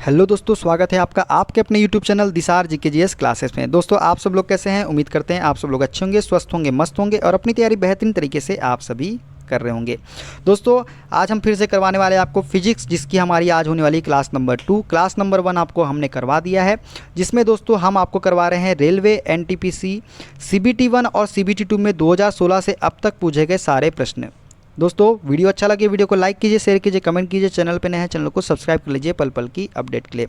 Hello दोस्तों, स्वागत है आपका आपके अपने यूट्यूब चैनल दिसार जीकेजीएस क्लासेस में। दोस्तों आप सब लोग कैसे हैं? उम्मीद करते हैं आप सब लोग अच्छे होंगे, स्वस्थ होंगे, मस्त होंगे और अपनी तैयारी बेहतरीन तरीके से आप सभी कर रहे होंगे। दोस्तों आज हम फिर से करवाने वाले हैं आपको फिजिक्स, जिसकी हमारी आज होने वाली क्लास नंबर 2। क्लास नंबर 1 आपको हमने करवा दिया है, जिसमें दोस्तों हम आपको करवा रहे हैं रेलवे, एनटीपीसी, सीबीटी 1 और सीबीटी 2 में 2016 से अब तक पूछे गए सारे प्रश्न। दोस्तों वीडियो अच्छा लगे वीडियो को लाइक कीजिए, शेयर कीजिए, कमेंट कीजिए। चैनल पे नए हैं चैनल को सब्सक्राइब कर लीजिए पल पल की अपडेट के लिए।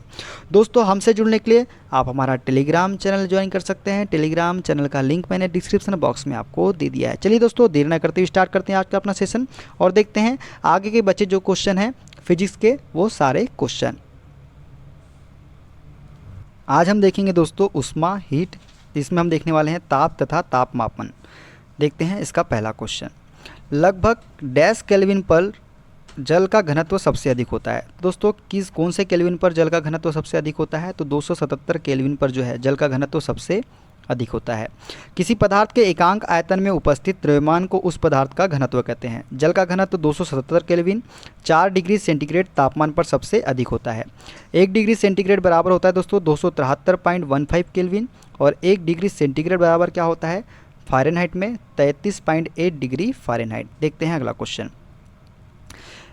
दोस्तों हमसे जुड़ने के लिए आप हमारा टेलीग्राम चैनल ज्वाइन कर सकते हैं। टेलीग्राम चैनल का लिंक मैंने डिस्क्रिप्शन बॉक्स में आपको दे दिया है। चलिए दोस्तों देर न करते हुए स्टार्ट करते हैं आज का अपना सेशन और देखते हैं आगे के बच्चे जो क्वेश्चन हैं फिजिक्स के वो सारे क्वेश्चन। आज हम देखेंगे दोस्तों उष्मा हीट, इसमें हम देखने वाले हैं ताप तथा तापमापन। देखते हैं इसका पहला क्वेश्चन। लगभग डैश केल्विन पर जल का घनत्व सबसे अधिक होता है। दोस्तों कौन से केल्विन पर जल का घनत्व सबसे अधिक होता है? तो 277 केल्विन पर जो है जल का घनत्व सबसे अधिक होता है। किसी पदार्थ के एकांक आयतन में उपस्थित द्रव्यमान को उस पदार्थ का घनत्व कहते हैं। जल का घनत्व 277 केल्विन 4 डिग्री सेंटीग्रेड तापमान पर सबसे अधिक होता है। 1 डिग्री सेंटीग्रेड बराबर होता है दोस्तों 273.15 केल्विन और 1 डिग्री सेंटीग्रेड बराबर क्या होता है फ़ारेनहाइट में 33.8 डिग्री फ़ारेनहाइट। देखते हैं अगला क्वेश्चन।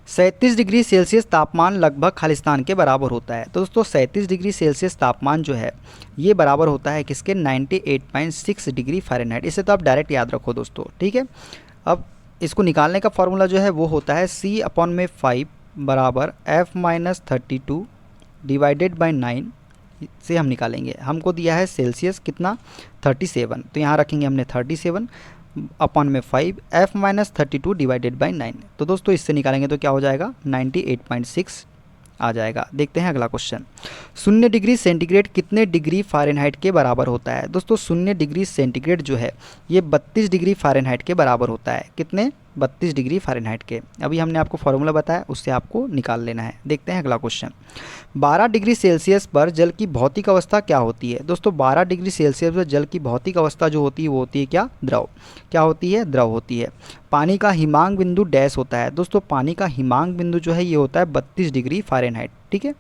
37 डिग्री सेल्सियस तापमान लगभग खालिस्तान के बराबर होता है। तो दोस्तों 37 डिग्री सेल्सियस तापमान जो है ये बराबर होता है किसके? 98.6 डिग्री फ़ारेनहाइट। इसे तो आप डायरेक्ट याद रखो दोस्तों, ठीक है। अब इसको निकालने का फॉर्मूला जो है वो होता है C/5 बराबर F-32 डिवाइडेड बाई 9 से हम निकालेंगे। हमको दिया है सेल्सियस कितना 37, तो यहाँ रखेंगे हमने 37 अपॉन में 5 F-32 डिवाइडेड बाई 9। तो दोस्तों इससे निकालेंगे तो क्या हो जाएगा 98.6 आ जाएगा। देखते हैं अगला क्वेश्चन। 0 डिग्री सेंटीग्रेड कितने डिग्री फ़ारेनहाइट के बराबर होता है? दोस्तों 0 डिग्री सेंटीग्रेड जो है ये 32 डिग्री फ़ारेनहाइट के बराबर होता है। कितने? 32 डिग्री फ़ारेनहाइट के। अभी हमने आपको फॉर्मूला बताया, उससे आपको निकाल लेना है। देखते हैं अगला क्वेश्चन। 12 डिग्री सेल्सियस पर जल की भौतिक अवस्था क्या होती है? दोस्तों 12 डिग्री सेल्सियस पर जल की भौतिक अवस्था जो होती है वो होती है क्या? द्रव। क्या होती है? द्रव होती है। पानी का हिमांक बिंदु डैश होता है। दोस्तों पानी का हिमांक बिंदु जो है ये होता है 32 डिग्री फ़ारेनहाइट, ठीक है।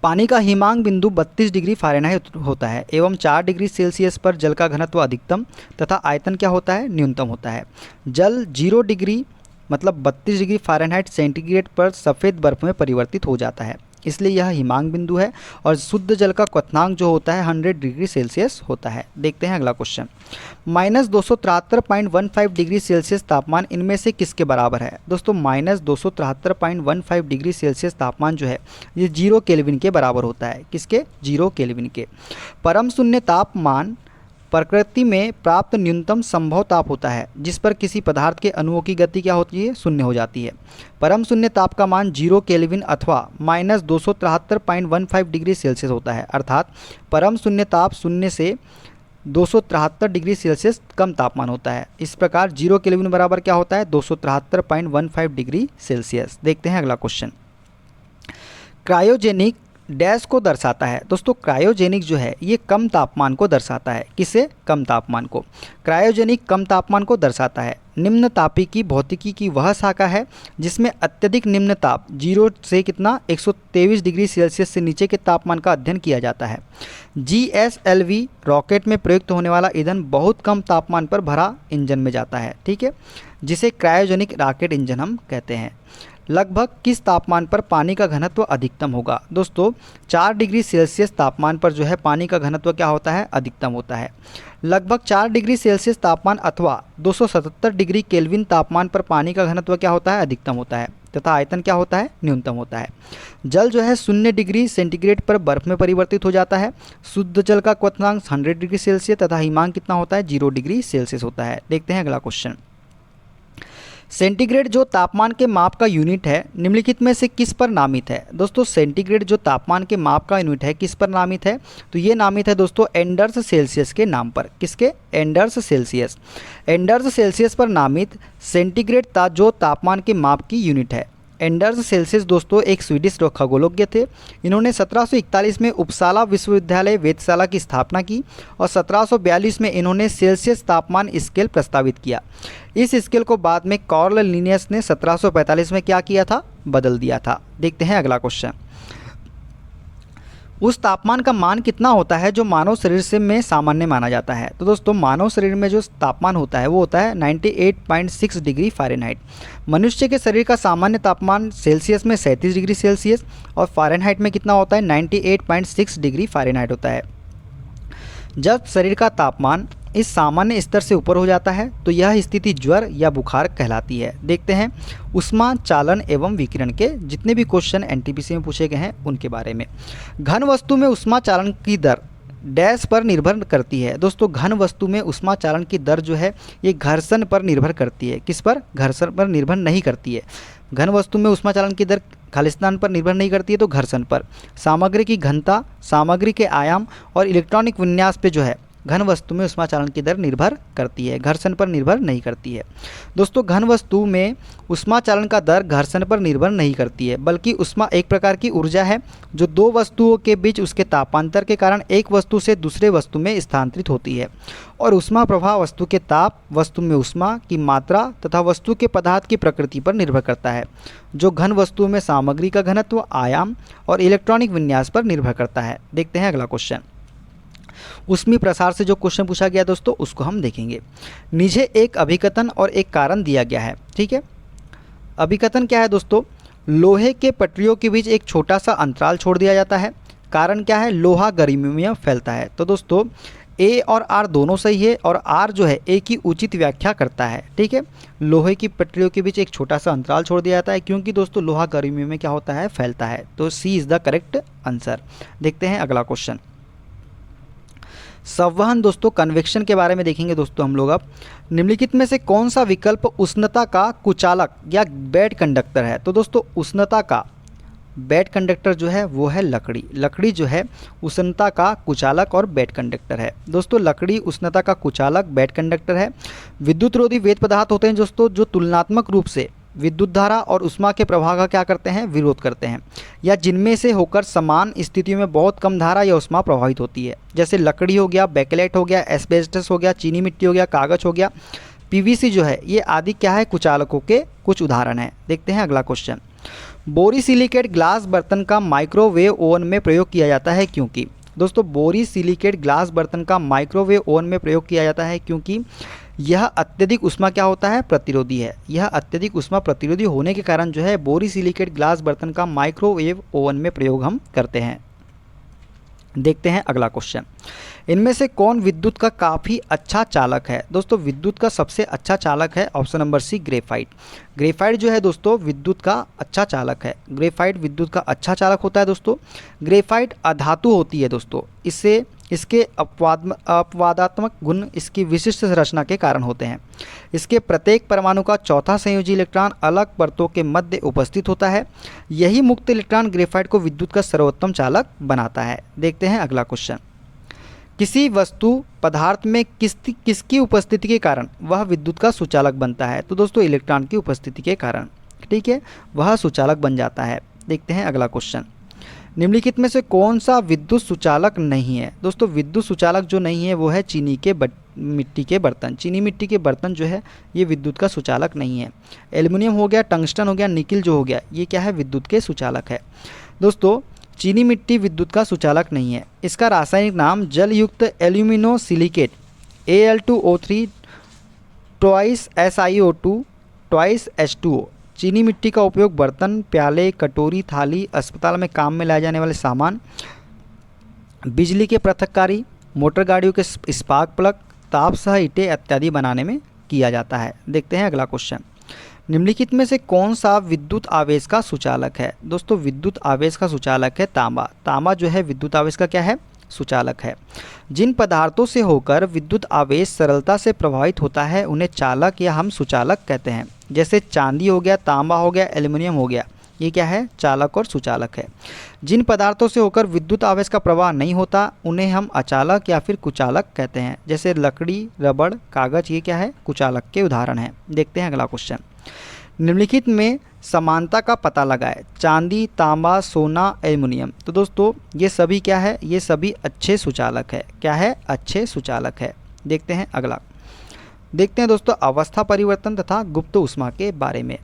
पानी का हिमांक बिंदु 32 डिग्री फ़ारेनहाइट होता है एवं 4 डिग्री सेल्सियस पर जल का घनत्व अधिकतम तथा आयतन क्या होता है? न्यूनतम होता है। जल 0 डिग्री मतलब 32 डिग्री फ़ारेनहाइट सेंटीग्रेड पर सफ़ेद बर्फ़ में परिवर्तित हो जाता है, इसलिए यह हिमांक बिंदु है। और शुद्ध जल का क्वथनांक जो होता है 100 डिग्री सेल्सियस होता है। देखते हैं अगला क्वेश्चन। -273.15 डिग्री सेल्सियस तापमान इनमें से किसके बराबर है? दोस्तों -273.15 डिग्री सेल्सियस तापमान जो है ये 0 केल्विन के बराबर होता है। किसके? 0 केल्विन के। परम शून्य तापमान प्रकृति में प्राप्त न्यूनतम संभव ताप होता है जिस पर किसी पदार्थ के अणुओं की गति क्या होती है? शून्य हो जाती है। परम शून्य ताप का मान 0 केल्विन अथवा -273.15 डिग्री सेल्सियस होता है, अर्थात परम शून्य ताप 0 से 273 डिग्री सेल्सियस कम तापमान होता है। इस प्रकार 0 केल्विन बराबर क्या होता है? 273.15 डिग्री सेल्सियस। देखते हैं अगला क्वेश्चन। क्रायोजेनिक डैश को दर्शाता है। दोस्तों क्रायोजेनिक जो है ये कम तापमान को दर्शाता है। किसे? कम तापमान को। क्रायोजेनिक कम तापमान को दर्शाता है। निम्न तापी की भौतिकी की वह शाखा है जिसमें अत्यधिक निम्न ताप 0 से कितना 123 डिग्री सेल्सियस से नीचे के तापमान का अध्ययन किया जाता है। GSLV रॉकेट में प्रयुक्त होने वाला ईंधन बहुत कम तापमान पर भरा इंजन में जाता है, ठीक है, जिसे क्रायोजेनिक रॉकेट इंजन हम कहते हैं। लगभग किस तापमान पर पानी का घनत्व अधिकतम होगा? दोस्तों 4 डिग्री सेल्सियस तापमान पर जो है पानी का घनत्व क्या होता है? अधिकतम होता है। लगभग 4 डिग्री सेल्सियस तापमान अथवा 277 डिग्री केल्विन तापमान पर पानी का घनत्व क्या होता है? अधिकतम होता है तथा आयतन क्या होता है? न्यूनतम होता है। जल जो है 0 डिग्री सेंटीग्रेड पर बर्फ़ में परिवर्तित हो जाता है। शुद्ध जल का क्वथनांक 100 डिग्री सेल्सियस तथा हिमांक कितना होता है? 0 डिग्री सेल्सियस होता है। देखते हैं अगला क्वेश्चन। सेंटीग्रेड जो तापमान के माप का यूनिट है निम्नलिखित में से किस पर नामित है? दोस्तों सेंटीग्रेड जो तापमान के माप का यूनिट है किस पर नामित है? तो ये नामित है दोस्तों एंडर्स सेल्सियस के नाम पर। किसके? Anders Celsius. एंडर्स सेल्सियस पर नामित सेंटीग्रेड जो तापमान के माप की यूनिट है। एंडर्स सेल्सियस दोस्तों एक स्वीडिश खगोलज्ञ थे। इन्होंने 1741 में उपसाला विश्वविद्यालय वेधशाला की स्थापना की और 1742 में इन्होंने सेल्सियस तापमान स्केल प्रस्तावित किया। इस स्केल को बाद में कार्ल लिनियस ने 1745 में क्या किया था? बदल दिया था। देखते हैं अगला क्वेश्चन। उस तापमान का मान कितना होता है जो मानव शरीर से में सामान्य माना जाता है। तो दोस्तों मानव शरीर में जो तापमान होता है वो होता है 98.6 डिग्री फ़ारेनहाइट। मनुष्य के शरीर का सामान्य तापमान सेल्सियस में 37 डिग्री सेल्सियस और फ़ारेनहाइट में कितना होता है 98.6 डिग्री फ़ारेनहाइट होता है। जब शरीर का तापमान इस सामान्य स्तर से ऊपर हो जाता है तो यह स्थिति ज्वर या बुखार कहलाती है। देखते हैं ऊष्मा चालन एवं विकिरण के जितने भी क्वेश्चन एनटीपीसी में पूछे गए हैं उनके बारे में। घन वस्तु में ऊष्मा चालन की दर डैश पर निर्भर करती है। दोस्तों घन वस्तु में ऊष्मा चालन की दर जो है ये घर्षण पर निर्भर करती है। किस पर? घर्षण पर निर्भर नहीं करती है। घन वस्तु में ऊष्मा चालन की दर खालिस्तान पर निर्भर नहीं करती है तो घर्षण पर। सामग्री की घनता, सामग्री के आयाम और इलेक्ट्रॉनिक विन्यास पे जो है घन वस्तु में ऊष्मा चालन की दर निर्भर करती है, घर्षण पर निर्भर नहीं करती है। दोस्तों घन वस्तु में ऊष्मा चालन का दर घर्षण पर निर्भर नहीं करती है, बल्कि ऊष्मा एक प्रकार की ऊर्जा है जो दो वस्तुओं के बीच उसके तापांतर के कारण एक वस्तु से दूसरे वस्तु में स्थानांतरित होती है। और ऊष्मा प्रवाह वस्तु के ताप, वस्तु में ऊष्मा की मात्रा तथा वस्तु के पदार्थ की प्रकृति पर निर्भर करता है, जो घन वस्तु में सामग्री का घनत्व, आयाम और इलेक्ट्रॉनिक विन्यास पर निर्भर करता है। देखते हैं अगला क्वेश्चन। ऊष्मीय प्रसार से जो क्वेश्चन पूछा गया दोस्तों उसको हम देखेंगे। नीचे एक अभिकथन और एक कारण दिया गया है, ठीक है। अभिकथन क्या है दोस्तों? लोहे के पटरियों के बीच एक छोटा सा अंतराल छोड़ दिया जाता है। कारण क्या है? लोहा गर्मी में फैलता है। तो दोस्तों ए और आर दोनों सही है और आर जो है ए की उचित व्याख्या करता है, ठीक है। लोहे की पटरियों के बीच एक छोटा सा अंतराल छोड़ दिया जाता है क्योंकि दोस्तों लोहा गर्मी में क्या होता है? फैलता है। तो सी इज़ द करेक्ट आंसर। देखते हैं अगला क्वेश्चन। संवहन दोस्तों कन्वेक्शन के बारे में देखेंगे दोस्तों हम लोग अब। निम्नलिखित में से कौन सा विकल्प उष्णता का कुचालक या बैड कंडक्टर है? तो दोस्तों उष्णता का बैड कंडक्टर जो है वो है लकड़ी। लकड़ी जो है उष्णता का कुचालक और बैड कंडक्टर है। दोस्तों लकड़ी उष्णता का कुचालक, बैड कंडक्टर है। विद्युत रोधी वेद पदार्थ होते हैं दोस्तों जो तुलनात्मक रूप से विद्युत धारा और उष्मा के प्रवाह का क्या करते हैं? विरोध करते हैं, या जिनमें से होकर समान स्थितियों में बहुत कम धारा या उष्मा प्रवाहित होती है। जैसे लकड़ी हो गया, बेकेलेट हो गया, एस्बेस्टस हो गया, चीनी मिट्टी हो गया, कागज हो गया, पीवीसी जो है, ये आदि क्या है? कुचालकों के कुछ उदाहरण हैं। देखते हैं अगला क्वेश्चन। बोरोसिलिकेट ग्लास बर्तन का माइक्रोवेव ओवन में प्रयोग किया जाता है क्योंकि? दोस्तों बोरोसिलिकेट ग्लास बर्तन का माइक्रोवेव ओवन में प्रयोग किया जाता है क्योंकि यह अत्यधिक उष्मा क्या होता है? प्रतिरोधी है। यह अत्यधिक उष्मा प्रतिरोधी होने के कारण जो है बोरोसिलिकेट ग्लास बर्तन का माइक्रोवेव ओवन में प्रयोग हम करते हैं। देखते हैं अगला क्वेश्चन। इनमें से कौन विद्युत का काफ़ी अच्छा चालक है? दोस्तों विद्युत का सबसे अच्छा चालक है option number C, graphite. Graphite जो है दोस्तों विद्युत का अच्छा चालक है। ग्रेफाइट विद्युत का अच्छा चालक होता है दोस्तों। ग्रेफाइट अधातु होती है दोस्तों, इससे इसके अपवादात्मक गुण इसकी विशिष्ट संरचना के कारण होते हैं। इसके प्रत्येक परमाणु का चौथा संयोजी इलेक्ट्रॉन अलग परतों के मध्य उपस्थित होता है। यही मुक्त इलेक्ट्रॉन ग्रेफाइट को विद्युत का सर्वोत्तम चालक बनाता है। देखते हैं अगला क्वेश्चन। किसी वस्तु पदार्थ में किसकी उपस्थिति के कारण वह विद्युत का सुचालक बनता है? तो दोस्तों इलेक्ट्रॉन की उपस्थिति के कारण, ठीक है, वह सुचालक बन जाता है। देखते हैं अगला क्वेश्चन। निम्नलिखित में से कौन सा विद्युत सुचालक नहीं है? दोस्तों विद्युत सुचालक जो नहीं है वो है चीनी के मिट्टी के बर्तन। चीनी मिट्टी के बर्तन जो है ये विद्युत का सुचालक नहीं है। एल्युमिनियम हो गया, टंगस्टन हो गया, निकिल जो हो गया, ये क्या है? विद्युत के सुचालक है। दोस्तों चीनी मिट्टी विद्युत का सुचालक नहीं है। इसका रासायनिक नाम जलयुक्त alumino silicate Al2O3 twice SiO2 twice H2O। चीनी मिट्टी का उपयोग बर्तन, प्याले, कटोरी, थाली, अस्पताल में काम में लाए जाने वाले सामान, बिजली के पृथककारी, मोटर गाड़ियों के स्पार्क प्लग, ताप सह ईंटें इत्यादि बनाने में किया जाता है। देखते हैं अगला क्वेश्चन। निम्नलिखित में से कौन सा विद्युत आवेश का सुचालक है? दोस्तों विद्युत आवेश का सुचालक है तांबा। तांबा जो है विद्युत आवेश का क्या है? सुचालक है। जिन पदार्थों से होकर विद्युत आवेश सरलता से प्रभावित होता है उन्हें चालक या हम सुचालक कहते हैं। जैसे चांदी हो गया, तांबा हो गया, एल्युमिनियम हो गया, ये क्या है? चालक और सुचालक है। जिन पदार्थों से होकर विद्युत आवेश का प्रवाह नहीं होता उन्हें हम अचालक या फिर कुचालक कहते हैं। जैसे लकड़ी, रबड़, कागज, ये क्या है? कुचालक के उदाहरण हैं। देखते हैं अगला क्वेश्चन। निम्नलिखित में समानता का पता लगाएं। चांदी, तांबा, सोना, एल्युमिनियम। तो दोस्तों ये सभी क्या है? ये सभी अच्छे सुचालक है। क्या है? अच्छे सुचालक है। देखते हैं अगला। देखते हैं दोस्तों अवस्था परिवर्तन तथा गुप्त ऊष्मा के बारे में।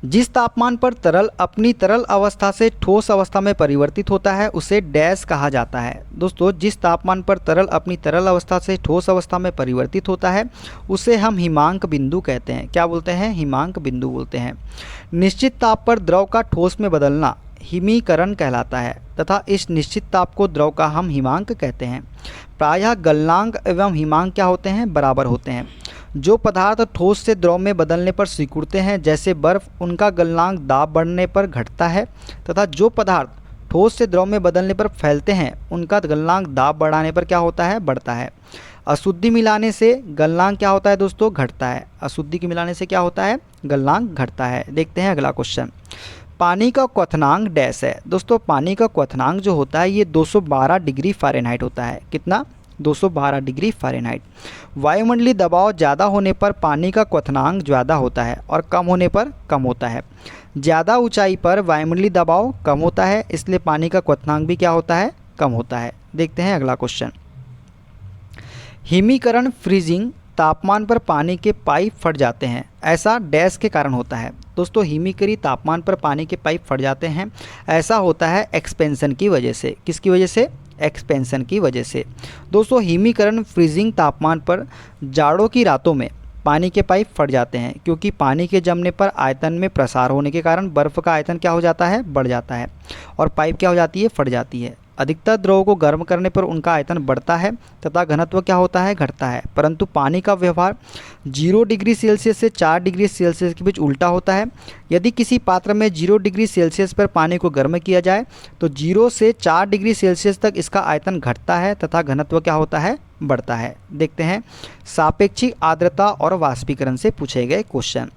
जिस तापमान पर तरल अपनी तरल अवस्था से ठोस अवस्था में परिवर्तित होता है उसे डैश कहा जाता है। दोस्तों, जिस तापमान पर तरल अपनी तरल अवस्था से ठोस अवस्था में परिवर्तित होता है उसे हम हिमांक बिंदु कहते हैं। क्या बोलते हैं? हिमांक बिंदु बोलते हैं। निश्चित ताप पर द्रव का ठोस में बदलना हिमीकरण कहलाता है तथा इस निश्चित ताप को द्रव का हम हिमांक कहते हैं। प्रायः गलनांक एवं हिमांक क्या होते हैं? बराबर होते हैं। जो पदार्थ ठोस से द्रव में बदलने पर सिकुड़ते हैं जैसे बर्फ, उनका गलनांक दाब बढ़ने पर घटता है तथा जो पदार्थ ठोस से द्रव में बदलने पर फैलते हैं उनका गलनांक दाब बढ़ाने पर क्या होता है? बढ़ता है। अशुद्धि मिलाने से गलनांक क्या होता है दोस्तों? घटता है। अशुद्धि के मिलाने से क्या होता है? गलनांक घटता है। देखते हैं अगला क्वेश्चन। पानी का क्वथनांक डैश है। दोस्तों, पानी का क्वथनांक जो होता है ये 212 डिग्री फ़ारेनहाइट होता है। कितना? 212 डिग्री फ़ारेनहाइट। वायुमंडलीय दबाव ज़्यादा होने पर पानी का क्वथनांक ज़्यादा होता है और कम होने पर कम होता है। ज़्यादा ऊंचाई पर वायुमंडलीय दबाव कम होता है, इसलिए पानी का क्वथनांक भी क्या होता है? कम होता है। देखते हैं अगला क्वेश्चन। हिमीकरण फ्रीजिंग तापमान पर पानी के पाइप फट जाते हैं, ऐसा डैश के कारण होता है। दोस्तों, हिमीकरी तापमान पर पानी के पाइप फट जाते हैं, ऐसा होता है एक्सपेंशन की वजह से। किसकी वजह से? एक्सपेंशन की वजह से। दोस्तों, हिमीकरण फ्रीजिंग तापमान पर जाड़ों की रातों में पानी के पाइप फट जाते हैं क्योंकि पानी के जमने पर आयतन में प्रसार होने के कारण बर्फ़ का आयतन क्या हो जाता है? बढ़ जाता है और पाइप क्या हो जाती है? फट जाती है। अधिकतर द्रवों को गर्म करने पर उनका आयतन बढ़ता है तथा घनत्व क्या होता है? घटता है। परंतु पानी का व्यवहार 0 डिग्री सेल्सियस से 4 डिग्री सेल्सियस के बीच उल्टा होता है। यदि किसी पात्र में 0 डिग्री सेल्सियस पर पानी को गर्म किया जाए तो 0 से 4 डिग्री सेल्सियस तक इसका आयतन घटता है तथा घनत्व क्या होता है? बढ़ता है। देखते हैं सापेक्षिक आर्द्रता और वाष्पीकरण से पूछे गए क्वेश्चन।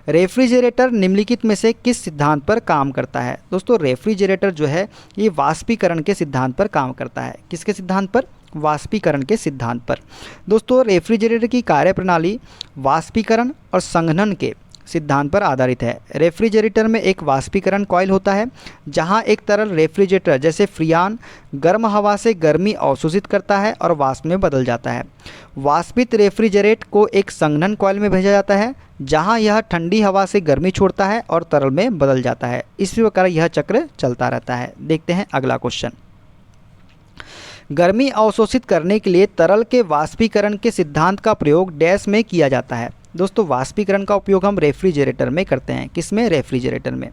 रेफ्रिजरेटर निम्नलिखित में से किस सिद्धांत पर काम करता है? दोस्तों, रेफ्रिजरेटर जो है ये वाष्पीकरण के सिद्धांत पर काम करता है। किसके सिद्धांत पर? वाष्पीकरण के सिद्धांत पर। दोस्तों, रेफ्रिजरेटर की कार्यप्रणाली वाष्पीकरण और संघनन के सिद्धांत पर आधारित है। रेफ्रिजरेटर में एक वाष्पीकरण कॉइल होता है जहां एक तरल रेफ्रिजरेटर जैसे फ्रियान गर्म हवा से गर्मी अवशोषित करता है और वाष्प में बदल जाता है। वाष्पित रेफ्रिजरेट को एक संघनन कॉइल में भेजा जाता है जहां यह ठंडी हवा से गर्मी छोड़ता है और तरल में बदल जाता है। इस प्रकार यह चक्र चलता रहता है। देखते हैं अगला क्वेश्चन। गर्मी अवशोषित करने के लिए तरल के वाष्पीकरण के सिद्धांत का प्रयोग डैश में किया जाता है। दोस्तों, वाष्पीकरण का उपयोग हम रेफ्रिजरेटर में करते हैं। किसमें? रेफ्रिजरेटर में।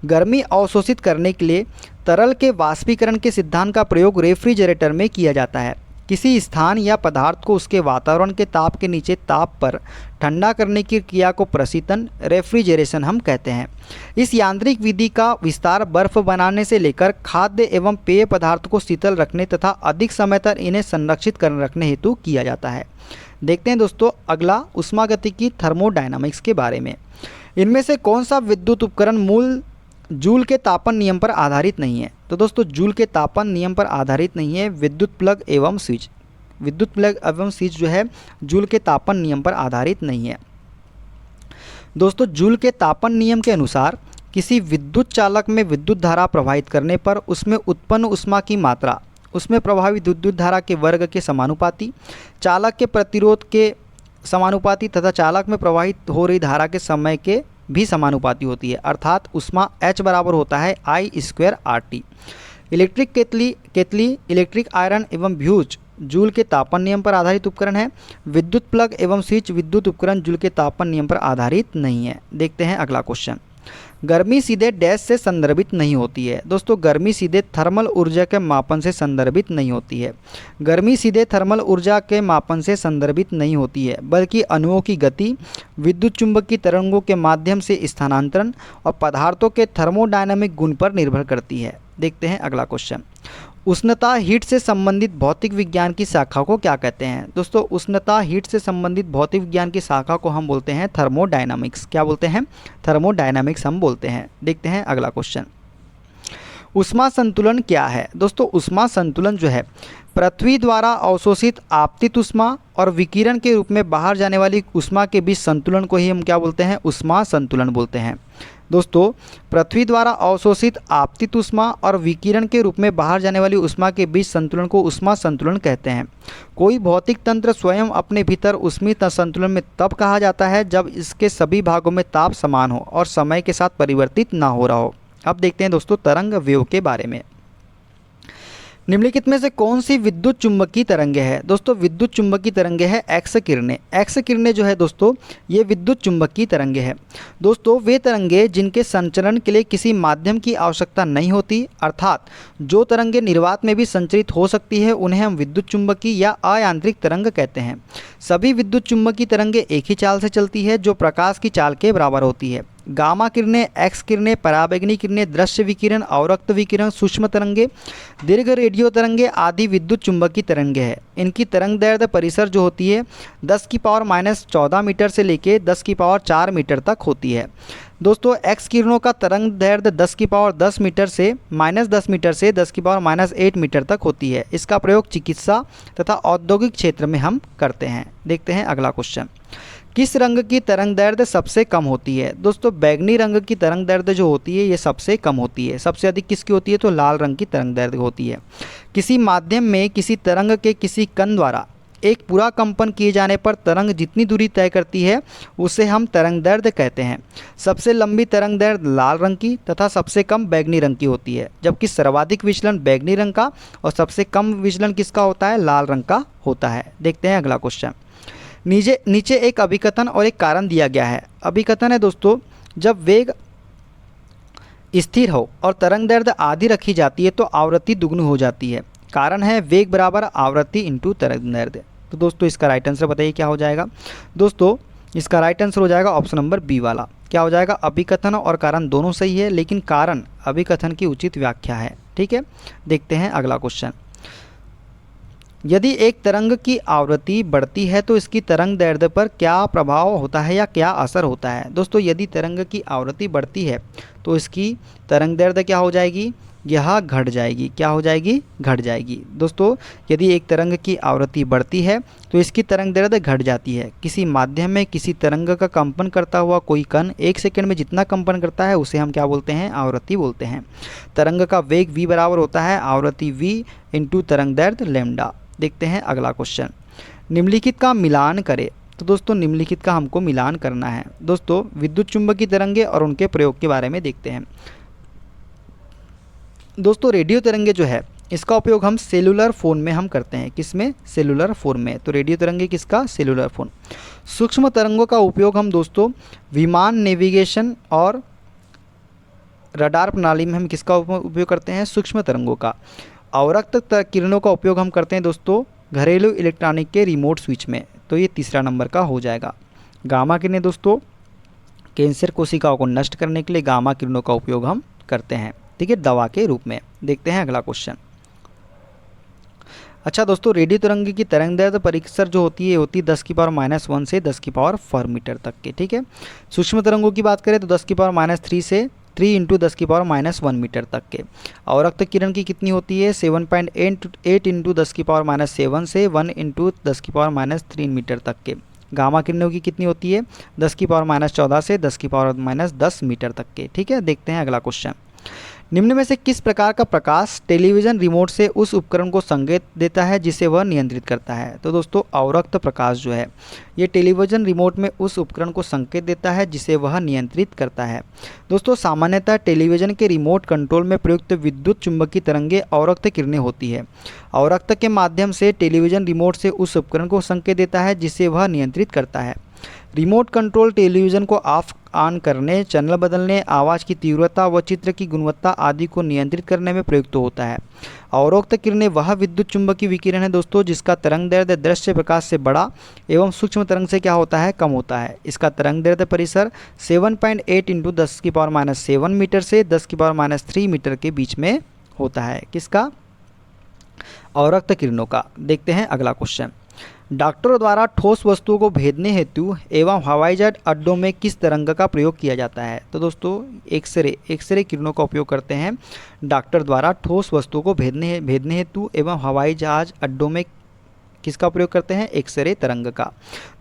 गर्मी अवशोषित करने के लिए तरल के वाष्पीकरण के सिद्धांत का प्रयोग रेफ्रिजरेटर में किया जाता है। किसी स्थान या पदार्थ को उसके वातावरण के ताप के नीचे ताप पर ठंडा करने की क्रिया को प्रशीतन रेफ्रिजरेशन हम कहते हैं। इस यांत्रिक विधि का विस्तार बर्फ बनाने से लेकर खाद्य एवं पेय पदार्थ को शीतल रखने तथा अधिक समय तक इन्हें संरक्षित कर रखने हेतु किया जाता है। देखते हैं दोस्तों अगला उष्मागतिकी थर्मोडायनामिक्स के बारे में। इनमें से कौन सा विद्युत उपकरण मूल जूल के तापन नियम पर आधारित नहीं है? तो दोस्तों, जूल के तापन नियम पर आधारित नहीं है विद्युत प्लग एवं स्विच। विद्युत प्लग एवं स्विच जो है जूल के तापन नियम पर आधारित नहीं है। दोस्तों, जूल के तापन नियम के अनुसार किसी विद्युत चालक में विद्युत धारा प्रवाहित करने पर उसमें उत्पन्न ऊष्मा की मात्रा उसमें प्रभावित विद्युत धारा के वर्ग के समानुपाती, चालक के प्रतिरोध के समानुपाती तथा चालक में प्रवाहित हो रही धारा के समय के भी समानुपाती होती है। अर्थात ऊष्मा H बराबर होता है I² RT। इलेक्ट्रिक केतली, इलेक्ट्रिक आयरन एवं फ्यूज जूल के तापन नियम पर आधारित उपकरण है। विद्युत प्लग एवं स्विच विद्युत उपकरण जूल के तापन नियम पर आधारित नहीं है। देखते हैं अगला क्वेश्चन। गर्मी सीधे डैश से संदर्भित नहीं होती है। दोस्तों, गर्मी सीधे थर्मल ऊर्जा के मापन से संदर्भित नहीं होती है। गर्मी सीधे थर्मल ऊर्जा के मापन से संदर्भित नहीं होती है, बल्कि अणुओं की गति, विद्युत चुंबकीय तरंगों के माध्यम से स्थानांतरण और पदार्थों के थर्मोडायनामिक गुण पर निर्भर करती है। देखते हैं अगला क्वेश्चन। उष्णता हीट से संबंधित भौतिक विज्ञान की शाखा को क्या कहते हैं? दोस्तों, उष्णता हीट से संबंधित भौतिक विज्ञान की शाखा को हम बोलते हैं थर्मोडायनामिक्स। क्या बोलते हैं? थर्मोडायनामिक्स हम बोलते हैं। देखते हैं अगला क्वेश्चन। ऊष्मा संतुलन क्या है? दोस्तों, ऊष्मा संतुलन जो है पृथ्वी द्वारा अवशोषित आपतित ऊष्मा और विकिरण के रूप में बाहर जाने वाली ऊष्मा के बीच संतुलन को ही हम क्या बोलते हैं? ऊष्मा संतुलन बोलते हैं। दोस्तों, पृथ्वी द्वारा अवशोषित आपतित ऊष्मा और विकिरण के रूप में बाहर जाने वाली ऊष्मा के बीच संतुलन को ऊष्मा संतुलन कहते हैं। कोई भौतिक तंत्र स्वयं अपने भीतर ऊष्मीय संतुलन में तब कहा जाता है जब इसके सभी भागों में ताप समान हो और समय के साथ परिवर्तित ना हो रहा हो। अब देखते हैं दोस्तों तरंग वेव के बारे में। निम्नलिखित में से कौन सी विद्युत चुम्बकीय तरंगे है? दोस्तों, विद्युत चुम्बकीय तरंगे है एक्स किरणें। एक्स किरणें जो है दोस्तों, ये विद्युत चुम्बकीय तरंगे है। दोस्तों, वे तरंगे जिनके संचरण के लिए किसी माध्यम की आवश्यकता नहीं होती, अर्थात जो तरंगे निर्वात में भी संचरित हो सकती है, उन्हें हम विद्युत चुम्बकीय या अयांत्रिक तरंग कहते हैं। सभी विद्युत चुम्बकीय तरंगे एक ही चाल से चलती है जो प्रकाश की चाल के बराबर होती है। गामा किरणें, एक्स किरणें, पराबैंगनी किरणें, दृश्य विकिरण, अवरक्त विकिरण, सूक्ष्म तरंगे, दीर्घ रेडियो तरंगे आदि विद्युत चुम्बकीय तरंगे हैं। इनकी तरंग दैर्ध्य परिसर जो होती है 10⁻⁻14 मीटर से लेके 10⁻4 मीटर तक होती है। दोस्तों, एक्स किरणों का तरंग दैर्ध्य 10⁻10 मीटर से -10 मीटर से 10⁻8 मीटर तक होती है। इसका प्रयोग चिकित्सा तथा औद्योगिक क्षेत्र में हम करते हैं। देखते हैं अगला क्वेश्चन। किस रंग की तरंग दैर्ध्य सबसे कम होती है? दोस्तों, बैगनी रंग की तरंग दैर्ध्य जो होती है ये सबसे कम होती है। सबसे अधिक किसकी होती है? तो लाल रंग की तरंग दैर्ध्य होती है। किसी माध्यम में किसी तरंग के किसी कण द्वारा एक पूरा कंपन किए जाने पर तरंग जितनी दूरी तय करती है उसे हम तरंग दैर्ध्य कहते हैं। सबसे लंबी तरंग दैर्ध्य लाल रंग की तथा सबसे कम बैगनी रंग की होती है, जबकि सर्वाधिक विचलन बैगनी रंग का और सबसे कम विचलन किसका होता है? लाल रंग का होता है। देखते हैं अगला क्वेश्चन। नीचे एक अभिकथन और एक कारण दिया गया है। अभिकथन है दोस्तों, जब वेग स्थिर हो और तरंग दैर्ध्य आधी रखी जाती है तो आवृत्ति दुगनी हो जाती है। कारण है वेग बराबर आवृत्ति इंटू तरंग दैर्ध्य। तो दोस्तों, इसका राइट आंसर बताइए क्या हो जाएगा? दोस्तों, इसका राइट आंसर हो जाएगा ऑप्शन नंबर बी वाला। क्या हो जाएगा? अभिकथन और कारण दोनों सही है, लेकिन कारण अभिकथन की उचित व्याख्या है। ठीक है, देखते हैं अगला क्वेश्चन। यदि एक तरंग की आवृत्ति बढ़ती है तो इसकी तरंग दैर्ध्य पर क्या प्रभाव होता है या क्या असर होता है? दोस्तों, यदि तरंग की आवृत्ति बढ़ती है तो इसकी तरंग दैर्ध्य क्या हो जाएगी? यह घट जाएगी। क्या हो जाएगी? घट जाएगी। दोस्तों, यदि एक तरंग की आवृत्ति बढ़ती है तो इसकी तरंग दैर्ध्य घट जाती है। किसी माध्यम में किसी तरंग का कंपन करता हुआ कोई कण 1 सेकंड में जितना कंपन करता है उसे हम क्या बोलते हैं? आवृत्ति बोलते हैं। तरंग का वेग v बराबर होता है आवृत्ति v इंटू तरंग दैर्ध्य लैम्डा। देखते हैं अगला क्वेश्चन। निम्नलिखित का मिलान करें। तो दोस्तों, निम्नलिखित का हमको मिलान करना है। दोस्तों, विद्युत चुम्बकीय तरंगे और उनके प्रयोग के बारे में देखते हैं। दोस्तों, रेडियो तरंगे जो है इसका उपयोग हम सेलुलर फ़ोन में हम करते हैं। किसमें? सेलुलर फ़ोन में। तो रेडियो तरंगे किसका? Cellular phone. सूक्ष्म तरंगों का उपयोग हम दोस्तों विमान नेविगेशन और रडार प्रणाली में हम किसका उपयोग करते हैं? सूक्ष्म तरंगों का। अवरक्त किरणों का उपयोग हम करते हैं दोस्तों घरेलू इलेक्ट्रॉनिक के रिमोट स्विच में। तो ये तीसरा नंबर का हो जाएगा। गामा किरणें दोस्तों कैंसर कोशिकाओं को नष्ट करने के लिए गामा किरणों का उपयोग हम करते हैं, ठीक है, दवा के रूप में। देखते हैं अगला क्वेश्चन। अच्छा दोस्तों, रेडियो तरंग की तरंग दैर्ध्य परिसर जो होती है 10⁻⁻1 से 10⁻4 मीटर तक के। ठीक है, सूक्ष्म तरंगों की बात करें तो 10⁻3 से 3 इंटू 10⁻1 मीटर तक के। और रक्त किरण की कितनी होती है? 7.8 इंटू 10⁻7 से 1 इंटू 10⁻3 मीटर तक के। गामा किरणों की कितनी होती है? 10⁻14 से 10⁻10 मीटर तक के। ठीक है, देखते हैं अगला क्वेश्चन। निम्न में से किस प्रकार का प्रकाश टेलीविज़न रिमोट से उस उपकरण को संकेत देता है जिसे वह नियंत्रित करता है? तो दोस्तों, अवरक्त प्रकाश जो है ये टेलीविज़न रिमोट में उस उपकरण को संकेत देता है जिसे वह नियंत्रित करता है। दोस्तों, सामान्यतः टेलीविज़न के रिमोट कंट्रोल में प्रयुक्त विद्युत चुम्बकीय तरंगे अवरक्त किरणें होती है। अवरक्त के माध्यम से टेलीविज़न रिमोट से उस उपकरण को संकेत देता है जिसे वह नियंत्रित करता है। रिमोट कंट्रोल टेलीविज़न को ऑफ ऑन करने, चैनल बदलने, आवाज़ की तीव्रता व चित्र की गुणवत्ता आदि को नियंत्रित करने में प्रयुक्त होता है। अवरक्त किरणें वह विद्युत चुम्बकीय विकिरण है दोस्तों जिसका तरंग दैर्ध्य दृश्य प्रकाश से बड़ा एवं सूक्ष्म तरंग से क्या होता है? कम होता है। इसका तरंग दैर्ध्य परिसर 7.8 इंटू 10⁻7 मीटर से 10⁻3 मीटर के बीच में होता है। किसका? अवरक्त किरणों का। देखते हैं अगला क्वेश्चन। डॉक्टरों द्वारा ठोस वस्तुओं को भेदने हेतु एवं हवाई जहाज अड्डों में किस तरंग का प्रयोग किया जाता है? तो दोस्तों, एक्सरे किरणों का उपयोग करते हैं डॉक्टर द्वारा ठोस वस्तुओं को भेदने हेतु एवं हवाई जहाज अड्डों में किसका प्रयोग करते हैं? एक्सरे तरंग का।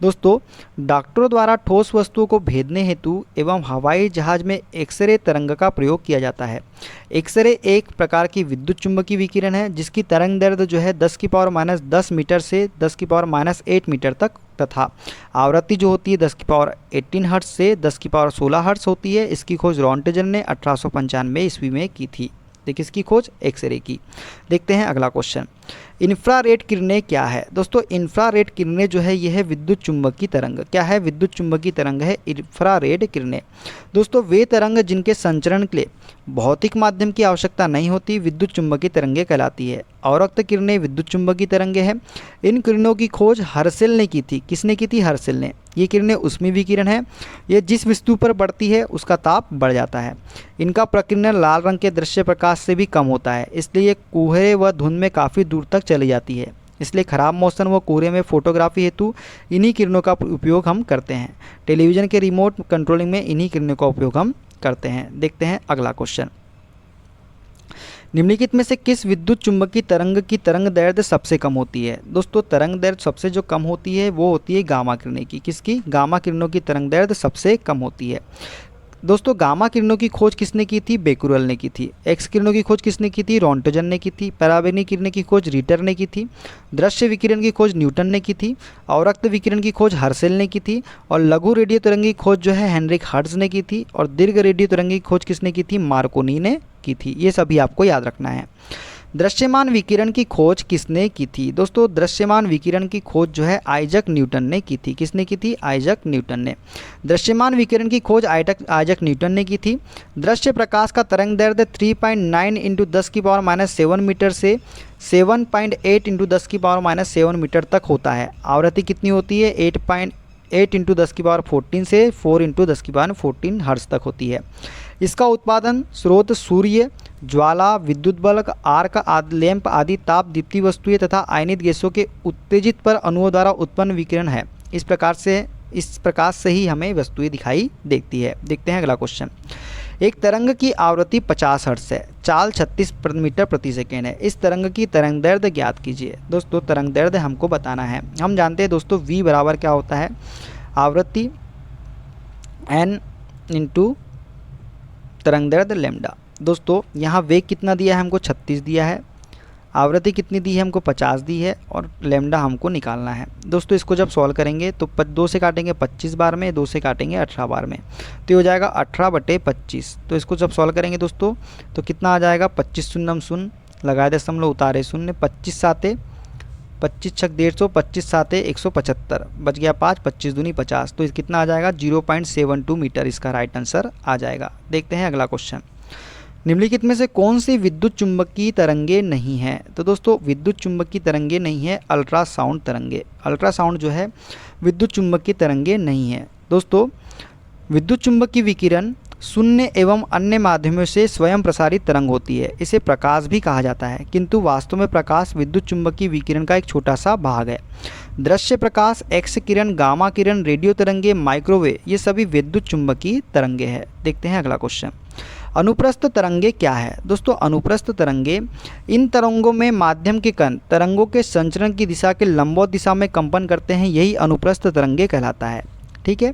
दोस्तों, डॉक्टरों द्वारा ठोस वस्तुओं को भेदने हेतु एवं हवाई जहाज में एक्सरे तरंग का प्रयोग किया जाता है। एक्सरे एक प्रकार की विद्युत चुंबकीय विकिरण है जिसकी तरंग दैर्ध्य जो है 10⁻10 मीटर से 10⁻8 मीटर तक तथा आवृत्ति जो होती है 10⁻18 हर्ट्ज से 10⁻16 हर्ट्ज होती है। इसकी खोज रॉन्टजन ने 1895 ईस्वी में की थी। देखिए इसकी खोज एक्सरे की। देखते हैं अगला क्वेश्चन, इंफ्रारेड किरणें क्या है? दोस्तों, इंफ्रारेड किरणें जो है यह है विद्युत चुंबकीय तरंग। क्या है? विद्युत चुंबकीय तरंग है इंफ्रारेड किरणें। दोस्तों, वे तरंग जिनके संचरण के लिए भौतिक माध्यम की आवश्यकता नहीं होती विद्युत चुंबकीय तरंगें कहलाती है। अवरक्त किरणें विद्युत चुंबकीय तरंगें हैं। इन किरणों की खोज हर्सेल ने की थी। किसने की थी? हर्सेल ने। ये किरणें ऊष्मीय विकिरण है। ये जिस वस्तु पर बढ़ती है उसका ताप बढ़ जाता है। इनका प्रकीर्णन लाल रंग के दृश्य प्रकाश से भी कम होता है, इसलिए ये कोहरे व धुंध में काफ़ी दूर तक चली जाती है। इसलिए खराब मौसम व कोहरे में फोटोग्राफी हेतु इन्हीं किरणों का उपयोग हम करते हैं। टेलीविज़न के रिमोट कंट्रोलिंग में इन्हीं किरणों का उपयोग हम करते हैं। देखते हैं अगला क्वेश्चन, निम्नलिखित में से किस विद्युत चुंबकीय तरंग की तरंग दैर्ध्य सबसे कम होती है? दोस्तों, तरंग दैर्ध्य सबसे जो कम होती है वो होती है गामा किरणें की। किसकी? गामा किरणों की तरंग दैर्ध्य सबसे कम होती है। दोस्तों, गामा किरणों की खोज किसने की थी? बेकुरल ने की थी। एक्स किरणों की खोज किसने की थी? रॉन्टजन ने की थी। पराबैंगनी किरणें की खोज रीटर ने की थी। दृश्य विकिरण की खोज न्यूटन ने की थी। अवरक्त विकिरण की खोज हर्सेल ने की थी। और लघु रेडियो तरंग की खोज जो है हेनरिक हर्ट्ज ने की थी। और दीर्घ रेडियो तरंग की खोज किसने की थी? मार्कोनी ने की थी। ये सभी आपको याद रखना है। दृश्यमान विकिरण की खोज किसने की थी? दोस्तों, दृश्यमान विकिरण की खोज जो है आइजक न्यूटन ने की थी। किसने की थी? आइजक न्यूटन ने। दृश्यमान विकिरण की खोज आइजक न्यूटन ने की थी। दृश्य प्रकाश का तरंग दैर्ध्य 3.9 × 10⁻7 मीटर से 7.8 × 10⁻7 मीटर तक होता है। आवृत्ति कितनी होती है? 8 × 10⁻14 से 4 × 10⁻14 हर्ट्ज तक होती है। इसका उत्पादन स्रोत सूर्य, ज्वाला, विद्युत बल्ब, आर्क आदि, लैंप आदि ताप दीप्ति वस्तुएं तथा आयनित गैसों के उत्तेजित पर अणुओं द्वारा उत्पन्न विकिरण है। इस प्रकाश से ही हमें वस्तुएं दिखाई देती है। देखते हैं अगला क्वेश्चन, एक तरंग की आवृत्ति 50 हर्ट्ज है, चाल 36 मीटर प्रति सेकेंड है। इस तरंग की तरंग दैर्ध्य ज्ञात कीजिए। दोस्तों, तरंग दैर्ध्य हमको बताना है। हम जानते हैं दोस्तों v बराबर क्या होता है? आवृत्ति n × तरंग दैर्ध्य लैम्डा। दोस्तों, यहाँ वेग कितना दिया है हमको? 36 दिया है। आवृत्ति कितनी दी है हमको? 50 दी है। और लैम्डा हमको निकालना है। दोस्तों, इसको जब सॉल्व करेंगे तो 2 से काटेंगे 25 बार में, 2 से काटेंगे 18 बार में, तो ये हो जाएगा 18/25। तो इसको जब सॉल्व करेंगे दोस्तों तो कितना आ जाएगा? 25 शून्यम शून्य, लगाए दशमलव उतारे शून्य, 25 साते 25 छक 150, 25 साते 175, बच गया 5, 25 दूनी 50। तो कितना आ जाएगा? 0.72 मीटर इसका राइट आंसर आ जाएगा। देखते हैं अगला क्वेश्चन, निम्नलिखित में से कौन सी विद्युत चुंबकीय तरंगे नहीं हैं? तो दोस्तों, विद्युत चुंबकीय तरंगे नहीं है अल्ट्रासाउंड तरंगे। अल्ट्रासाउंड जो है विद्युत चुंबकीय तरंगे नहीं है। दोस्तों, विद्युत चुंबकीय विकिरण शून्य एवं अन्य माध्यमों से स्वयं प्रसारित तरंग होती है। इसे प्रकाश भी कहा जाता है, किंतु वास्तव में प्रकाश विद्युत चुंबकीय विकिरण का एक छोटा सा भाग है। दृश्य प्रकाश, एक्स किरण, गामा किरण, रेडियो तरंगे, माइक्रोवेव, ये सभी विद्युत चुंबकीय तरंगे हैं। देखते हैं अगला क्वेश्चन, अनुप्रस्थ तरंगे क्या है? दोस्तों, अनुप्रस्थ तरंगे इन तरंगों में माध्यम के कण तरंगों के संचरण की दिशा के लंबवत दिशा में कंपन करते हैं, यही अनुप्रस्थ तरंगे कहलाता है। ठीक है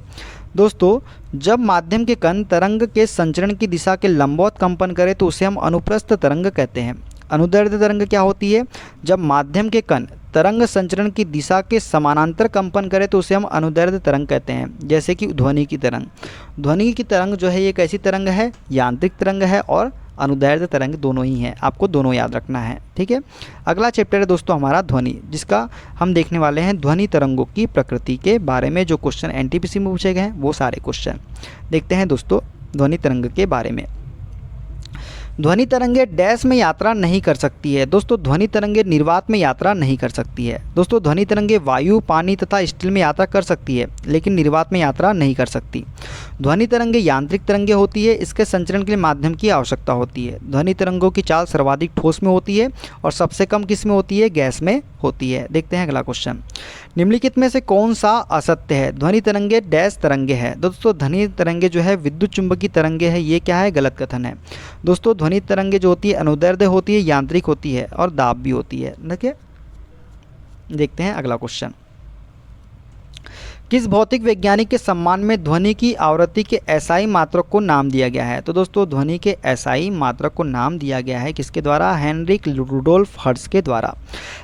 दोस्तों, जब माध्यम के कण तरंग के संचरण की दिशा के लंबवत कंपन करे तो उसे हम अनुप्रस्थ तरंग कहते हैं। अनुदैर्ध्य तरंग क्या होती है? जब माध्यम के कण तरंग संचरण की दिशा के समानांतर कंपन करे तो उसे हम अनुदैर्ध्य तरंग कहते हैं। जैसे कि ध्वनि की तरंग। ध्वनि की तरंग जो है ये कैसी तरंग है? यांत्रिक तरंग है और अनुदैर्ध्य तरंग दोनों ही हैं। आपको दोनों याद रखना है। ठीक है, अगला चैप्टर है दोस्तों हमारा ध्वनि, जिसका हम देखने वाले हैं ध्वनि तरंगों की प्रकृति के बारे में। जो क्वेश्चन एनटीपीसी में पूछे गए हैं वो सारे क्वेश्चन देखते हैं दोस्तों ध्वनि तरंग के बारे में। ध्वनि तरंगे डैश में यात्रा नहीं कर सकती है। दोस्तों, ध्वनि तरंगे निर्वात में यात्रा नहीं कर सकती है। दोस्तों, ध्वनि तरंगे वायु, पानी तथा स्टील में यात्रा कर सकती है, लेकिन निर्वात में यात्रा नहीं कर सकती। ध्वनि तरंगे यांत्रिक तरंगे होती है, इसके संचरण के लिए माध्यम की आवश्यकता होती है। ध्वनि तरंगों की चाल सर्वाधिक ठोस में होती है और सबसे कम किस में होती है? गैस में होती है। देखते हैं अगला क्वेश्चन, निम्नलिखित में से कौन सा असत्य है? ध्वनि तरंगे डैश तरंगे है। दोस्तों, ध्वनि तरंगे जो है विद्युत चुंबकीय तरंगे है, ये क्या है? गलत कथन है। दोस्तों, ध्वनि तरंगे जो होती है अनुदैर्ध्य होती है, यांत्रिक होती है और दाब भी होती है। देखिए देखते हैं अगला क्वेश्चन। किस भौतिक वैज्ञानिक के सम्मान में ध्वनि की आवृत्ति के एसआई मात्रक को नाम दिया गया है? तो दोस्तों ध्वनि के एसआई मात्रक को नाम दिया गया है किसके द्वारा? हेनरिक रुडोल्फ हर्ट्ज के द्वारा।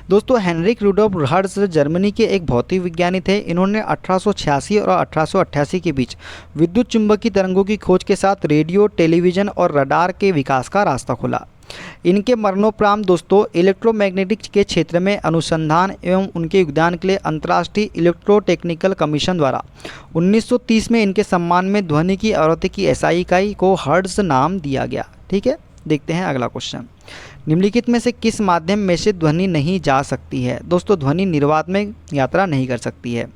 दोस्तों हेनरिक रुडोल्फ हर्ट्ज जर्मनी के एक भौतिक विज्ञानी थे। इन्होंने 1886 और 1888 के बीच विद्युत चुंबकीय तरंगों की खोज के साथ रेडियो, टेलीविज़न और रडार के विकास का रास्ता खोला। इनके मरणोपरांत दोस्तों इलेक्ट्रोमैग्नेटिक्स के क्षेत्र में अनुसंधान एवं उनके योगदान के लिए अंतर्राष्ट्रीय इलेक्ट्रोटेक्निकल कमीशन द्वारा 1930 में इनके सम्मान में ध्वनि की आवृत्ति की एसआई इकाई को हर्ट्ज नाम दिया गया। ठीक है, देखते हैं अगला क्वेश्चन। निम्नलिखित में से किस माध्यम में से ध्वनि नहीं जा सकती है? दोस्तों ध्वनि निर्वात में यात्रा नहीं कर सकती है।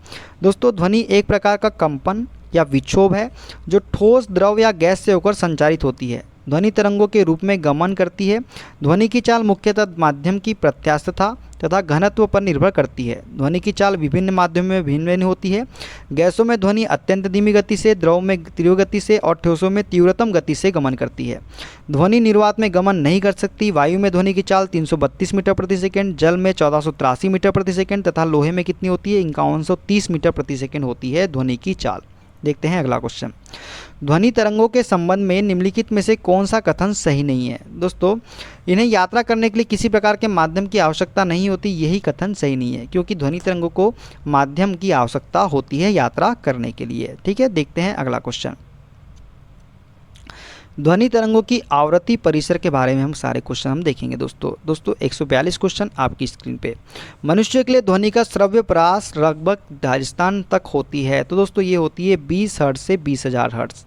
दोस्तों ध्वनि एक प्रकार का कंपन या विक्षोभ है जो ठोस, द्रव या गैस से होकर संचारित होती है। ध्वनि तरंगों के रूप में गमन करती है। ध्वनि की चाल मुख्यतः माध्यम की प्रत्यास्थता तथा घनत्व पर निर्भर करती है। ध्वनि की चाल विभिन्न माध्यमों में भिन्न भिन्न होती है। गैसों में ध्वनि अत्यंत धीमी गति से, द्रव में तीव्र गति से और ठोसों में तीव्रतम गति से गमन करती है। ध्वनि निर्वात में गमन नहीं कर सकती। वायु में ध्वनि की चाल 332 मीटर प्रति सेकंड, जल में 1483 मीटर प्रति सेकंड तथा लोहे में कितनी होती है? 5130 मीटर प्रति सेकंड होती है ध्वनि की चाल। देखते हैं अगला क्वेश्चन। ध्वनि तरंगों के संबंध में निम्नलिखित में से कौन सा कथन सही नहीं है? दोस्तों इन्हें यात्रा करने के लिए किसी प्रकार के माध्यम की आवश्यकता नहीं होती, यही कथन सही नहीं है, क्योंकि ध्वनि तरंगों को माध्यम की आवश्यकता होती है यात्रा करने के लिए। ठीक है, देखते हैं अगला क्वेश्चन। ध्वनि तरंगों की आवृत्ति परिसर के बारे में हम सारे क्वेश्चन हम देखेंगे दोस्तों 142 क्वेश्चन आपकी स्क्रीन पे। मनुष्य के लिए ध्वनि का श्रव्य प्रयास लगभग राजस्थान तक होती है। तो दोस्तों ये होती है 20 हर्ट्ज से 20,000 हर्ट्ज।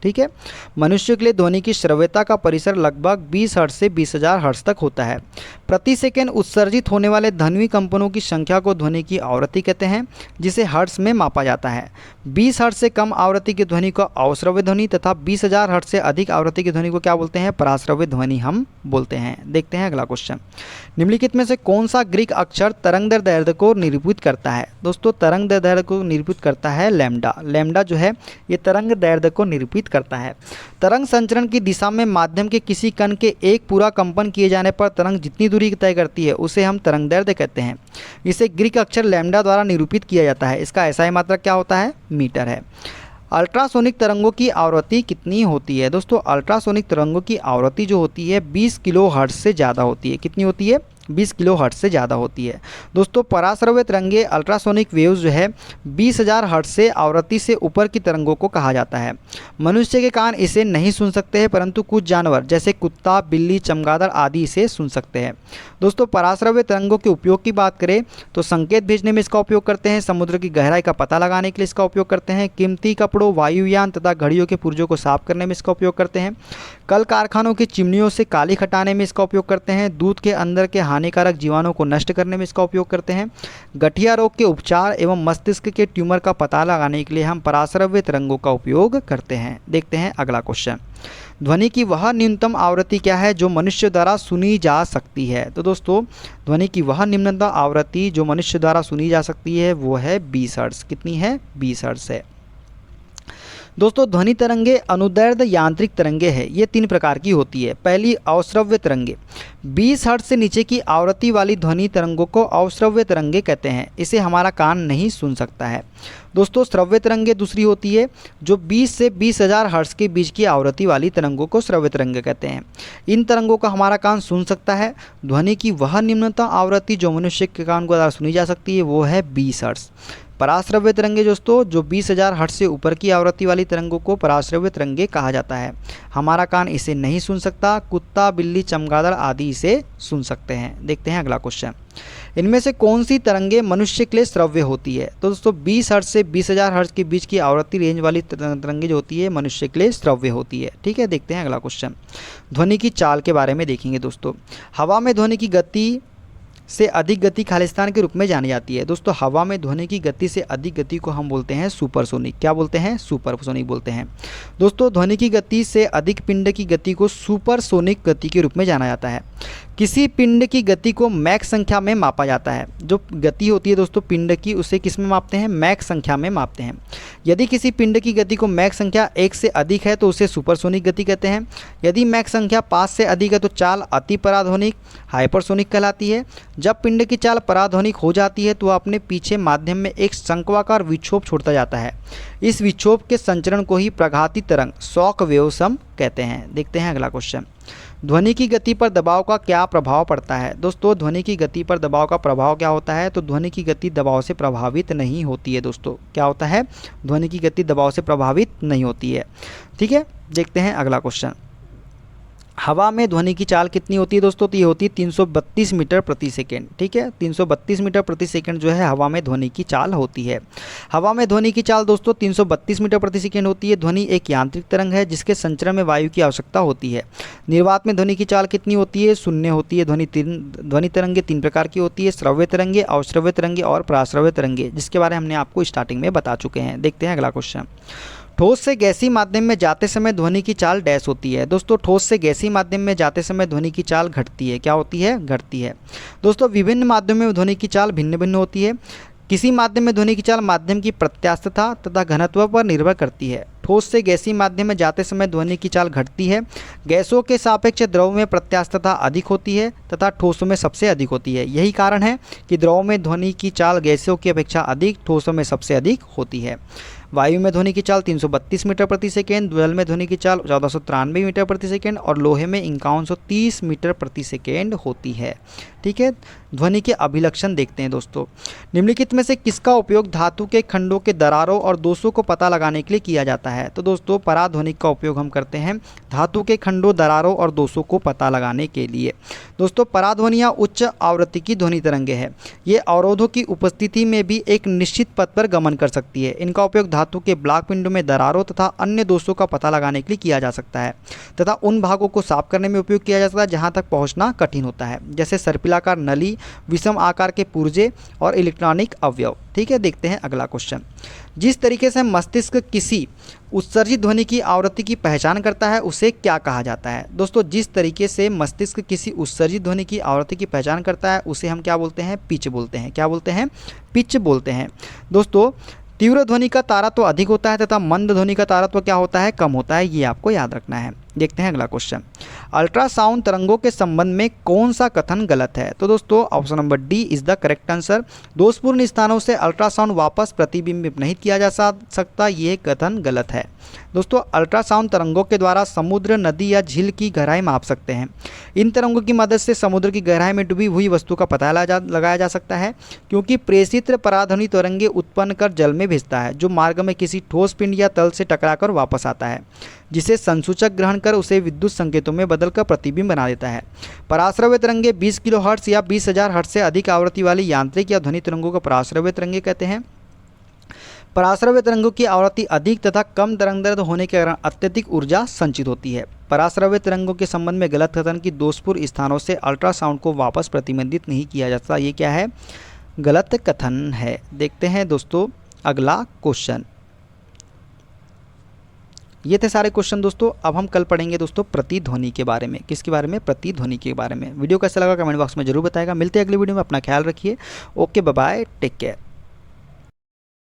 ठीक है, मनुष्य के लिए ध्वनि की श्रव्यता का परिसर लगभग 20 हर्ट्ज से 20,000 हर्ट्ज तक होता है। प्रति सेकंड उत्सर्जित होने वाले ध्वनि कंपनों की संख्या को ध्वनि की आवृत्ति कहते हैं, जिसे हर्ट्ज में मापा जाता है। 20 हर्ट्ज से कम आवृत्ति की ध्वनि को अवश्रव्य ध्वनि तथा 20,000 हर्ट्ज से अधिक आवृत्ति की ध्वनि को क्या बोलते हैं? पराश्रव्य ध्वनि हम बोलते हैं। देखते हैं अगला क्वेश्चन। निम्नलिखित में से कौन सा ग्रीक अक्षर तरंगदैर्ध्य को निरूपित करता है? दोस्तों तरंगदैर्ध्य को निरूपित करता है लैम्डा। लैम्डा जो है ये तरंगदैर्ध्य को निरूपित करता है। तरंग संचरण की दिशा में माध्यम के किसी कण के एक पूरा कंपन किए जाने पर तरंग जितनी दूरी तय करती है उसे हम तरंगदैर्ध्य कहते हैं। इसे ग्रीक अक्षर लैम्डा द्वारा निरूपित किया जाता है। इसका एसआई मात्रक क्या होता है? मीटर है। अल्ट्रासोनिक तरंगों की आवृत्ति कितनी होती है? दोस्तों अल्ट्रासोनिक तरंगों की आवृत्ति जो होती है 20 किलो हर्ट्ज से ज़्यादा होती है। कितनी होती है? 20 किलो हर्ट्ज से ज़्यादा होती है। दोस्तों पराश्रव्य तरंगे अल्ट्रासोनिक वेव्स जो है 20,000 हर्ट्ज से आवृत्ति से ऊपर की तरंगों को कहा जाता है। मनुष्य के कान इसे नहीं सुन सकते हैं, परंतु कुछ जानवर जैसे कुत्ता, बिल्ली, चमगादड़ आदि इसे सुन सकते हैं। दोस्तों पराश्रव्य तरंगों के उपयोग की बात करें तो संकेत भेजने में इसका उपयोग करते हैं, समुद्र की गहराई का पता लगाने के लिए इसका उपयोग करते हैं, कीमती कपड़ों, वायुयान तथा घड़ियों के पुर्जों को साफ करने में इसका उपयोग करते हैं, कल कारखानों की चिमनियों से काली हटाने में इसका उपयोग करते हैं, दूध के अंदर के हानिकारक जीवाणुओं को नष्ट करने में इसका उपयोग करते हैं, गठिया रोग के उपचार एवं मस्तिष्क के ट्यूमर का पता लगाने के लिए हम पराश्रव्य तरंगों का उपयोग करते हैं। देखते हैं अगला क्वेश्चन। ध्वनि की वह न्यूनतम आवृत्ति क्या है जो मनुष्य द्वारा सुनी जा सकती है? तो दोस्तों ध्वनि की वह निम्नतम आवृत्ति जो मनुष्य द्वारा सुनी जा सकती है वो है 20 हर्ट्ज। कितनी है? 20 हर्ट्ज है। दोस्तों ध्वनि तरंगे अनुदैर्ध्य यांत्रिक तरंगे हैं। ये 3 प्रकार की होती है। पहली अवश्रव्य तरंगे। 20 हर्ट्ज से नीचे की आवृत्ति वाली ध्वनि तरंगों को अवश्रव्य तरंगे कहते हैं। इसे हमारा कान नहीं सुन सकता है। दोस्तों श्रव्य तरंगे दूसरी होती है जो 20 से 20,000 हर्ट्ज के बीच की आवृत्ति वाली तरंगों को श्रव्य तरंगे कहते हैं। इन तरंगों का हमारा कान सुन सकता है। ध्वनि की वह निम्नतम आवृत्ति जो मनुष्य के कान को द्वारा सुनी जा सकती है वो है 20 हर्ट्ज। पराश्रव्य तरंगे दोस्तों जो 20,000 हर्ट्ज से ऊपर की आवृत्ति वाली तरंगों को पराश्रव्य तरंगे कहा जाता है। हमारा कान इसे नहीं सुन सकता। कुत्ता, बिल्ली, चमगादड़ आदि इसे सुन सकते हैं। देखते हैं अगला क्वेश्चन। इनमें से कौन सी तरंगे मनुष्य के लिए श्रव्य होती है? तो दोस्तों 20 हर्ट्ज से 20,000 हर्ट्ज के बीच की आवृत्ति रेंज वाली तरंगे जो होती है मनुष्य के लिए श्रव्य होती है। ठीक है, देखते हैं अगला क्वेश्चन। ध्वनि की चाल के बारे में देखेंगे दोस्तों। हवा में ध्वनि की गति से अधिक गति खालिस्तान के रूप में जानी जाती है। दोस्तों हवा में ध्वनि की गति से अधिक गति को हम बोलते हैं सुपरसोनिक। क्या बोलते हैं? सुपरसोनिक बोलते हैं। दोस्तों ध्वनि की गति से अधिक पिंड की गति को सुपरसोनिक गति के रूप में जाना जाता है। किसी पिंड की गति को मैक संख्या में मापा जाता है। जो गति होती है दोस्तों पिंड की, उसे किस में मापते हैं? मैक संख्या में मापते हैं। यदि किसी पिंड की गति को मैक संख्या 1 से अधिक है तो उसे सुपरसोनिक गति कहते हैं। यदि मैक संख्या 5 से अधिक है तो चाल अति पराध्वनिक हाइपरसोनिक कहलाती है। जब पिंड की चाल पराध्वनिक हो जाती है तो वह अपने पीछे माध्यम में एक शंक्वाकार विक्षोभ छोड़ता जाता है। इस विक्षोभ के संचरण को ही प्रघाती तरंग शॉक वेव्स हम कहते हैं। देखते हैं अगला क्वेश्चन। ध्वनि की गति पर दबाव का क्या प्रभाव पड़ता है? दोस्तों ध्वनि की गति पर दबाव का प्रभाव क्या होता है? तो ध्वनि की गति दबाव से प्रभावित नहीं होती है दोस्तों। क्या होता है? ध्वनि की गति दबाव से प्रभावित नहीं होती है। ठीक है, देखते हैं अगला क्वेश्चन। हवा में ध्वनि की चाल कितनी होती है दोस्तों? तो ये होती है 332 मीटर प्रति सेकेंड। ठीक है, 332 मीटर प्रति सेकेंड जो है हवा में ध्वनि की चाल होती है। हवा में ध्वनि की चाल दोस्तों 332 मीटर प्रति सेकेंड होती है। ध्वनि एक यांत्रिक तरंग है जिसके संचरण में वायु की आवश्यकता होती है। निर्वात में ध्वनि की चाल कितनी होती है? शून्य होती है। ध्वनि तरंगे 3 प्रकार की होती है, श्रव्य तरंगे, अश्रव्य तरंगे और पराश्रव्य तरंगे, जिसके बारे में हमने आपको स्टार्टिंग में बता चुके हैं। देखते हैं अगला क्वेश्चन। ठोस से गैसीय माध्यम में जाते समय ध्वनि की चाल डैश होती है। दोस्तों ठोस से गैसीय माध्यम में जाते समय ध्वनि की चाल घटती है। क्या होती है? घटती है। दोस्तों विभिन्न माध्यमों में ध्वनि की चाल भिन्न भिन्न होती है। किसी माध्यम में ध्वनि की चाल माध्यम की प्रत्यास्थता तथा घनत्व पर निर्भर करती है। ठोस से गैसीय माध्यम में जाते समय ध्वनि की चाल घटती है। गैसों के सापेक्ष द्रव में प्रत्यास्थता अधिक होती है तथा ठोसों में सबसे अधिक होती है। यही कारण है कि द्रव में ध्वनि की चाल गैसों की अपेक्षा अधिक, ठोसों में सबसे अधिक होती है। वायु में ध्वनि की चाल 332 मीटर प्रति सेकेंड, जल में ध्वनि की चाल 1493 मीटर प्रति सेकेंड और लोहे में 5130 मीटर प्रति सेकेंड होती है। ठीक है, ध्वनि के अभिलक्षण देखते हैं दोस्तों। निम्नलिखित में से किसका उपयोग धातु के खंडों के दरारों और दोषों को पता लगाने के लिए किया जाता है? तो दोस्तों पराध्वनिक का उपयोग हम करते हैं धातु के खंडों, दरारों और दोषों को पता लगाने के लिए। दोस्तों पराध्वनियाँ उच्च आवृत्ति की ध्वनि तरंगे हैं। ये अवरोधों की उपस्थिति में भी एक निश्चित पथ पर गमन कर सकती है। इनका उपयोग धातु के ब्लॉक पिंडों में दरारों तथा अन्य दोषों का पता लगाने के लिए किया जा सकता है तथा उन भागों को साफ करने में उपयोग किया जा सकता है जहां तक पहुंचना कठिन होता है, जैसे सर्पिलाकार नली, विषम आकार के पुर्जे और इलेक्ट्रॉनिक अवयव। ठीक है, देखते हैं अगला क्वेश्चन। जिस तरीके से मस्तिष्क किसी उत्सर्जित ध्वनि की आवृत्ति की पहचान करता है उसे क्या कहा जाता है? दोस्तों जिस तरीके से मस्तिष्क किसी उत्सर्जित ध्वनि की आवृत्ति की पहचान करता है उसे हम क्या बोलते हैं? पिच बोलते हैं। क्या बोलते हैं? पिच बोलते हैं। दोस्तों तीव्र ध्वनि का तारत्व अधिक होता है तथा मंद ध्वनि का तारत्व क्या होता है? कम होता है। ये आपको याद रखना है। देखते हैं अगला क्वेश्चन। अल्ट्रासाउंड तरंगों के संबंध में कौन सा कथन गलत है? तो दोस्तों option number D is the correct answer. दोषपूर्ण स्थानों से अल्ट्रासाउंड वापस प्रतिबिंबित नहीं किया जा सकता, ये कथन गलत है। दोस्तों अल्ट्रासाउंड तरंगों के द्वारा समुद्र, नदी या झील की गहराई माप सकते हैं। इन तरंगों की मदद से समुद्र की गहराई में डूबी हुई वस्तु का पता लगाया जा सकता है, क्योंकि प्रेषित पराध्वनि तरंगे उत्पन्न कर जल में भेजता है, जो मार्ग में किसी ठोस पिंड या तल से टकराकर वापस आता है, जिसे संसूचक ग्रहण कर उसे विद्युत संकेतों में बदलकर प्रतिबिंब बना देता है। पराश्रव्य तरंगे 20 किलोहर्ट्ज या 20,000 हर्ट्ज से अधिक आवृत्ति वाली यांत्रिक या ध्वनि तरंगों को पराश्रव्य तरंगे कहते हैं। पराश्रव्य तरंगों की आवृत्ति अधिक तथा कम तरंगदैर्घ्य होने के कारण अत्यधिक ऊर्जा संचित होती है। पराश्रव्य तरंगों के संबंध में गलत कथन की दोषपूर्ण स्थानों से अल्ट्रासाउंड को वापस प्रतिबंधित नहीं किया जा सकता, ये क्या है? गलत कथन है। देखते हैं दोस्तों अगला क्वेश्चन। ये थे सारे क्वेश्चन दोस्तों। अब हम कल पढ़ेंगे दोस्तों प्रतिध्वनि के बारे में। किसके बारे में? प्रतिध्वनि के बारे में। वीडियो कैसा लगा कमेंट बॉक्स में जरूर बताएगा। मिलते हैं अगली वीडियो में। अपना ख्याल रखिए। Okay, bye bye, take care.